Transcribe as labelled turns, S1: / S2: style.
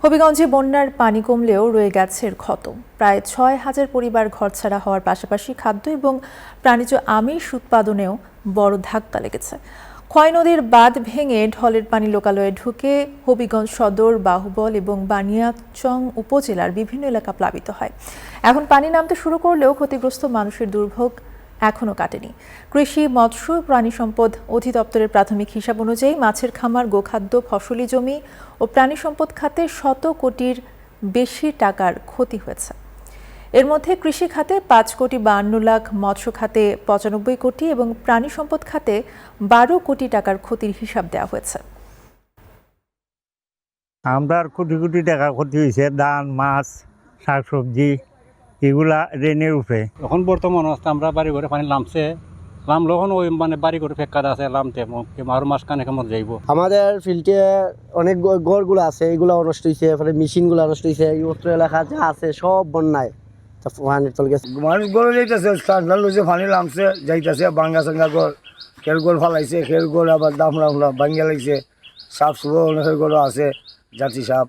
S1: হবিগঞ্জে বন্যার পানি কমলেও রয়ে গেছে এর ক্ষত। প্রায় ৬,০০০ পরিবার ঘরছাড়া হওয়ার পাশাপাশি খাদ্য এবং প্রাণীজ আমিষ উৎপাদনেও বড় ধাক্কা লেগেছে। খোয়াই নদীর বাঁধ ভেঙে ঢলের পানি লোকালয়ে ঢুকে হবিগঞ্জ সদর, বাহুবল এবং বানিয়াচং উপজেলার বিভিন্ন এলাকা প্লাবিত হয়। এখন পানি নামতে শুরু করলেও ক্ষতিগ্রস্ত মানুষের দুর্ভোগ এখনও কাটেনি। কৃষি, মৎস্য, প্রাণী সম্পদ অধিদপ্তরের প্রাথমিক হিসাব অনুযায়ী মাছের খামার, গোখাদ্য, ফসলি জমি ও প্রাণী সম্পদ খাতে ১০০ কোটির বেশি টাকার ক্ষতি হয়েছে। এর মধ্যে কৃষি খাতে ৫ কোটি ৫২ লাখ, মৎস্য খাতে ৯৫ কোটি এবং প্রাণী সম্পদ খাতে ১২ কোটি টাকার ক্ষতির হিসাব দেওয়া হয়েছে।
S2: আমরা কোটি কোটি টাকা ক্ষতি হয়েছে, ধান, মাছ, শাকসবজি এগুলা রেনের উপরে।
S3: এখন বর্তমান অবস্থা আমরা বাড়ি ঘরে পানি নামছে, নামলো এখন ওই বাড়ি ঘরে ফেক্কাত আছে, নামতে আরো মাস কানেকের মধ্যে যাইব।
S4: আমাদের ফিল্ডে অনেক ঘরগুলো আছে, এগুলো নষ্ট হয়েছে, মেশিনগুলো নষ্ট হয়েছে, এই উত্তর এলাকা যা আছে সব বন্যায় পানির তল গেছে।
S5: মানুষ গড়ে যাইতেছে, পানি নামছে যাইতেছে, বাঙ্গা চাঙ্গা ঘর, খের গোল ফালাইছে, খের গোল আবার দামলা ভাঙ্গা লাগছে, সাপ সুপ অনেকের গড় আছে, জাতি সাপ।